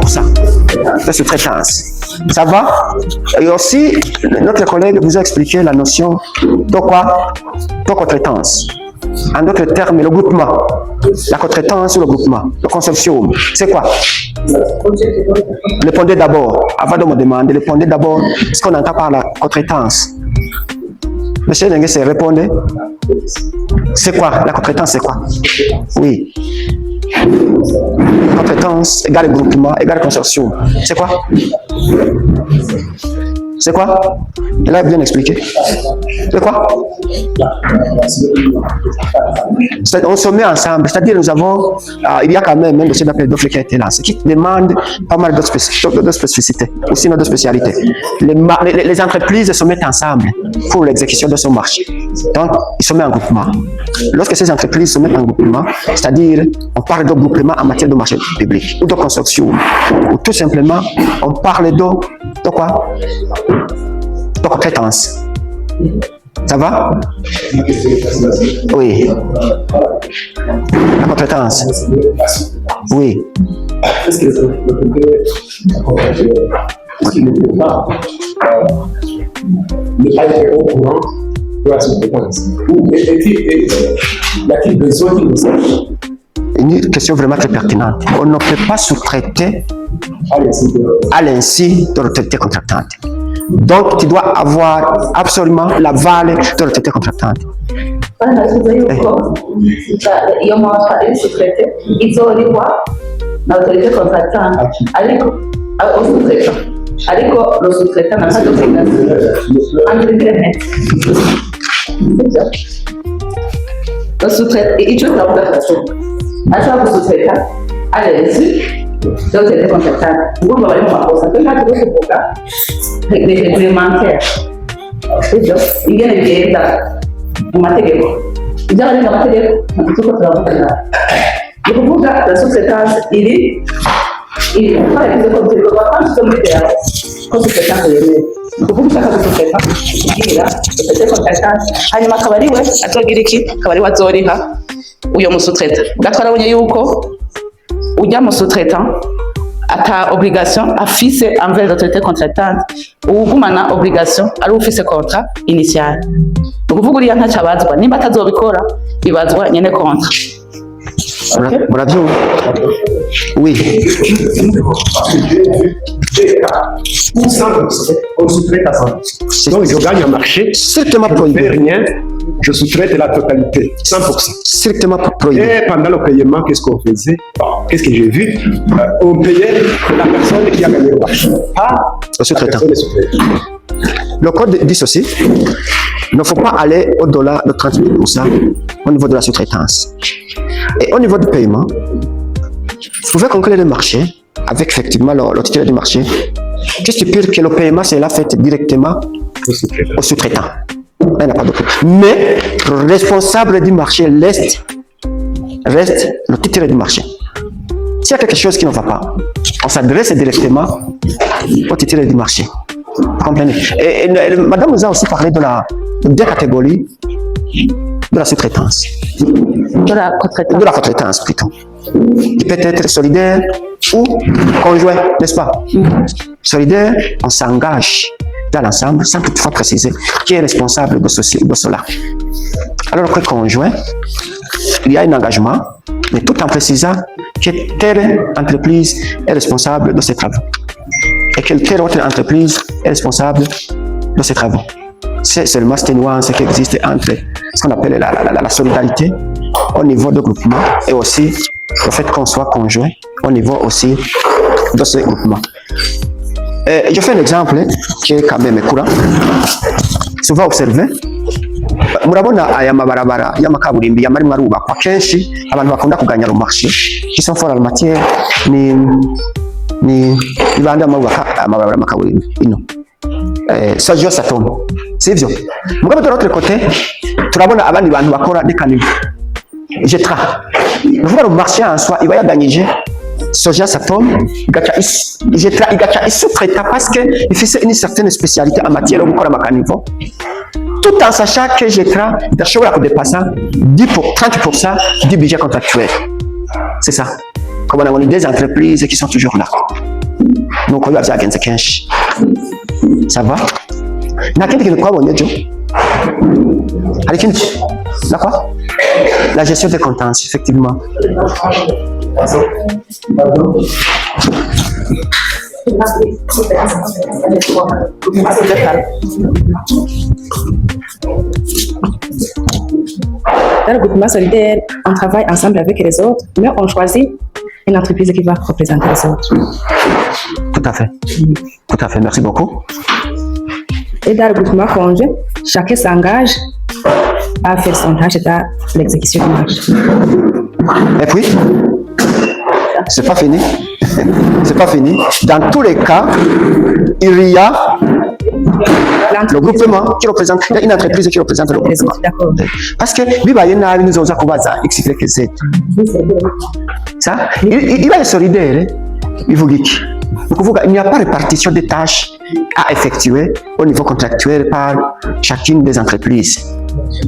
30% de sous-traitance. Ça va? Et aussi, notre collègue vous a expliqué la notion de quoi? De co-traitance. En d'autres termes, le groupement. La co-traitance ou le groupement. Le consortium. C'est quoi? Répondez d'abord. Avant de me demander, répondez d'abord ce qu'on entend par la co-traitance. Monsieur Nengue, c'est répondre. C'est quoi? La co-traitance, c'est quoi? Oui. Compétence égale groupement égale consortium. C'est quoi? C'est quoi? Elle a bien expliqué. C'est quoi? On se met ensemble, c'est-à-dire nous avons, il y a quand même un dossier d'appel d'offres qui a été lancé, qui demande pas mal de spécificités, aussi de spécialités. Les entreprises se mettent ensemble pour l'exécution de son marché. Donc, ils se mettent en groupement. Lorsque ces entreprises se mettent en groupement, c'est-à-dire, on parle de groupement en matière de marché public, ou de consortium, ou tout simplement, on parle de quoi? De compétence. Ça va? Oui. La compétence. Oui. Est-ce que ne pas être au courant de la compétence? Ou y a-t-il besoin qu'il nous sache? Une question vraiment très pertinente. On ne peut pas sous-traiter à l'insu de l'autorité contractante. Donc, tu dois avoir absolument l'aval de l'autorité contractante. Iyo mpamvu ari sous-traité izorihwa na autorité contractante ariko sous-traitant ariko le sous-traitant n'a pas d'obligation entre guillemets. Le sous-traitant icyo twavuga ashobora gusous-traita à l'insu de l'autorité contractante. Ubwo bari mu makosa twe ntabwo tuvuga réglementaire ibyo ingene bigenda mu mategeko. Ibyo abarenga amategeko ntabwo tuko turavugana. Ni ukuvuga la sous-traitance iri twaragize ko bikorwa kandi cyo muri byawe ko sous-traitance yemewe. Ni ukuvuga ushaka gusous-traita ubwira autorité contractante hanyuma akaba ari we azogira iki akaba ari we azoriha uyo musous-traita. Ubwo twarabonye yuko ujya mu sous-traitant ata obligation afise envers l'autorité contractante, ugumana obligation ari ufise contrat initial. Ukuvuga uriya ntacyo abazwa, nimba atazobikora bibazwa nyene contrat. Okay. Bravo. Oui. On sous-traite à 100%. Donc je gagne un marché. Strictement prohibé. Je ne fais rien, je sous-traite la totalité, 100%. Strictement prohibé. Et pendant le paiement, qu'est-ce qu'on faisait? Qu'est-ce que j'ai vu? On payait la personne qui a gagné le marché. Le sous-traitant. Le code dit ceci, il ne faut pas aller au-delà de 30% au niveau de la sous-traitance. Et au niveau du paiement, vous pouvez conclure le marché avec effectivement le titulaire du marché qui stipule que le paiement sera fait directement au sous-traitant. Il n'y a pas d'autre. Mais le responsable du marché reste le titulaire du marché. S'il y a quelque chose qui ne va pas, on s'adresse directement au titulaire du marché. Vous comprenez? Et madame nous a aussi parlé de deux catégories de la sous-traitance. De la co-traitance. De la co-traitance plutôt. Qui peut être solidaire ou conjoint, n'est-ce pas? Solidaire, on s'engage dans l'ensemble sans toutefois préciser qui est responsable de ceci ou de cela. Alors que conjoint, il y a un engagement, mais tout en précisant que telle entreprise est responsable de ses travaux et que telle autre entreprise est responsable de ses travaux. C'est seulement cette nuance qui existe entre ce qu'on appelle la solidarité au niveau de groupement et aussi le fait qu'on soit conjoint au niveau aussi de ce groupement. Je fais un exemple qui est quand même courant. Souvent observé. Murabona aya mabarabara y'amakaburimbi yamarimo arubakwa kenshi abantu bakunda kuganya le marché qui sont forts en matière ni ibanda amabarabara y'amakaburimbi ino Sergio Satom sivyo mugabe de l'autre côté turabona abandi bantu bakora dekanivo jetra vuga le marché en soi iba yaganyije Sergio Satom jetra igacha sous-traita parce que il fait une certaine spécialité en matière de gukora makanivo tout en sachant que Jetra d'ashobora kudepasa 30% du budget contractuel. C'est ça. Comme on a des entreprises qui sont toujours là. nuko biba byagenze kenshi. Ça va? Nta kindi kintu twabonye byo? Hari ikindi? D'accord? La gestion des contentieux, effectivement. Dans le groupement solidaire, on travaille ensemble avec les autres, mais on choisit une entreprise qui va représenter les autres. Tout à fait. Tout à fait, merci beaucoup. Et dans le groupement conjoint, chacun s'engage à faire son tâche dans l'exécution du marché. Et puis, c'est pas fini. C'est pas fini. Dans tous les cas, il y a le groupement qui représente, il y a une entreprise qui représente le groupement. D'accord. Parce que, nous avons X, Y, Z. Ça, il va être solidaire. Il vous dit il n'y a pas de répartition des tâches à effectuer au niveau contractuel par chacune des entreprises.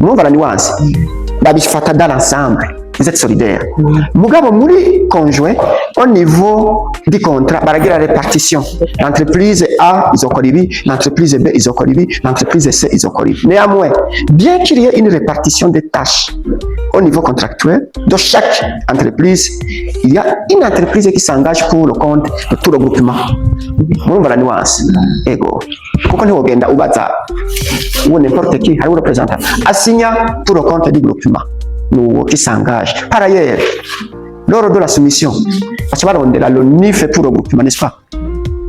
Nous, on va la nuance. Dans l'ensemble, vous êtes solidaires. Mugabo muri conjoint, au niveau du contrat, la répartition. L'entreprise A, ils ont collibi, l'entreprise B, ils ont collibi, l'entreprise C, ils ont collibi. Néanmoins, bien qu'il y ait une répartition des tâches au niveau contractuel, dans chaque entreprise, il y a une entreprise qui s'engage pour le compte de tout le groupement. Nous, la nuance. Ego. Pourquoi nous regardons ou n'importe qui, un représentant, assigne pour le compte du groupement. Nous qui s'engagent. Par ailleurs, lors de la soumission, parce que le NIF pour le groupement, n'est-ce pas?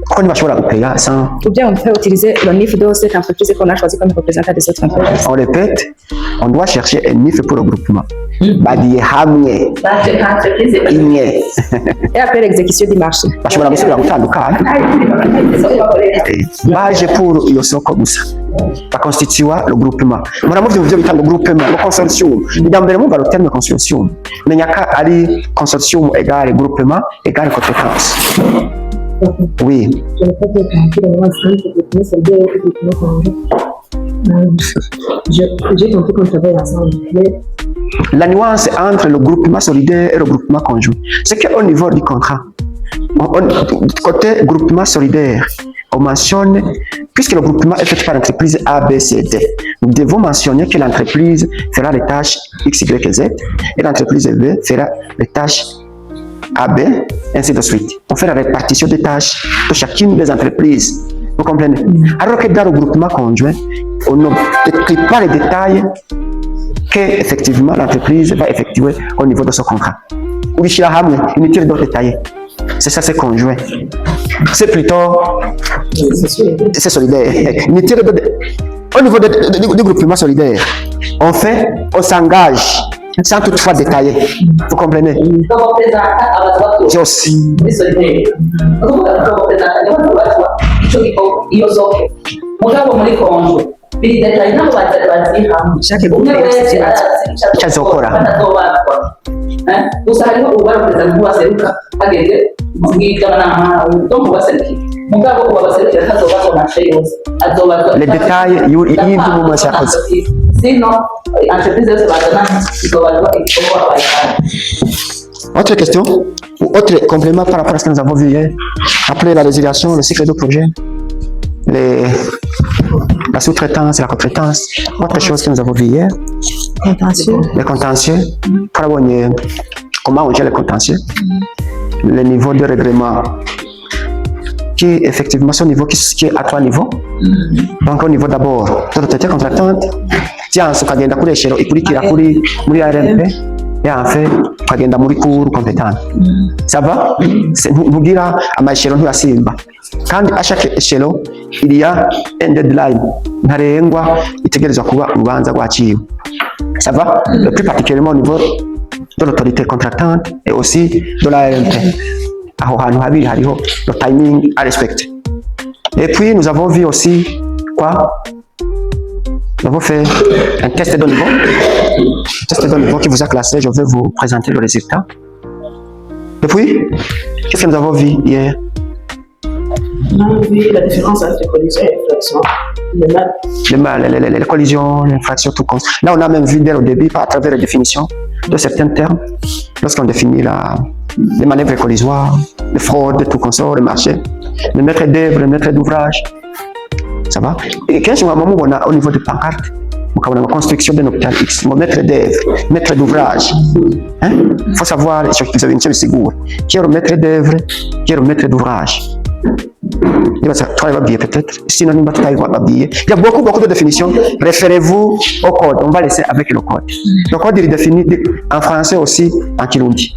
Pourquoi nous va payer sans... Ou bien on peut utiliser le NIF de cette entreprise qu'on a choisi comme représentant des autres entreprises. On répète, on doit chercher un NIF pour le groupement. Et après l'exécution du marché. Parce que base pour Yosoko Gusa. Ça constitue le groupement. Mon amour, vous avez le groupement, le consortium. Dans le monde, le terme consortium. Mais il y a consortium égale groupement égale compétence. Oui. J'ai compris qu'on travaille ensemble. La nuance entre le groupement solidaire et le groupement conjoint, c'est qu'au niveau du contrat, côté groupement solidaire, on mentionne, puisque le groupement est fait par l'entreprise A, B, C, D, nous devons mentionner que l'entreprise fera les tâches X, Y, Z et l'entreprise B fera les tâches A, B, ainsi de suite. On fait la répartition des tâches de chacune des entreprises. Vous comprenez? Alors que dans le groupement conjoint, on ne décrit pas les détails que effectivement l'entreprise va effectuer au niveau de son contrat. Ou inutile de détailler. C'est ça, c'est conjoint. C'est plutôt... C'est solidaire. Inutile de... Au niveau du groupement solidaire, on s'engage sans toutefois détailler. Vous comprenez? J'ai aussi. Chaque groupe les détails, il y a un moment à cause. Autre question ou autre complément par rapport à ce que nous avons vu hier, après la résiliation, le cycle de projet, la sous-traitance et la compétence, autre chose que nous avons vu hier, les contentieux, comment on gère les contentieux, le niveau de règlement, qui effectivement c'est un niveau qui est à 3 niveaux. Donc au niveau d'abord de l'autorité contractante, tiens, ce qu'il y a dans les échelons, et puis qu'il y a muri ARMP, et en fait, qu'il y a dans muri cours compétent. Ça va? Nous dirons à ma échelon, nous à Simba. Quand à chaque échelon, il y a un deadline. Ntarengwa itegerezwa kuba urubanza rwaciwe. Ça va? Le plus particulièrement au niveau de l'autorité contractante et aussi de l'ARMP. Aho hantu habiri hariho le timing à respecter. Et puis nous avons vu aussi quoi? Nous avons fait un test de niveau. Test de niveau qui vous a classé. Je vais vous présenter le résultat. Et puis, qu'est-ce que nous avons vu hier? On a vu la différence entre collision et infraction. Les collisions, l'infraction, tout compte. Là, on a même vu dès le début, à travers la définition de certains termes, lorsqu'on définit les manœuvres collisoires, les fraudes, tout consort, le marché, le maître d'œuvre, le maître d'ouvrage. Ça va? Et quand on a au niveau de pancarte, on a une construction d'un hôpital X, maître d'œuvre, maître d'ouvrage. Il faut savoir, vous avez une chose sûre, qui est le maître d'œuvre, qui est le maître d'ouvrage. Il va peut-être, sinon il y a beaucoup de définitions. Référez-vous au code. On va laisser avec le code. Le code il est défini en français aussi en Kirundi.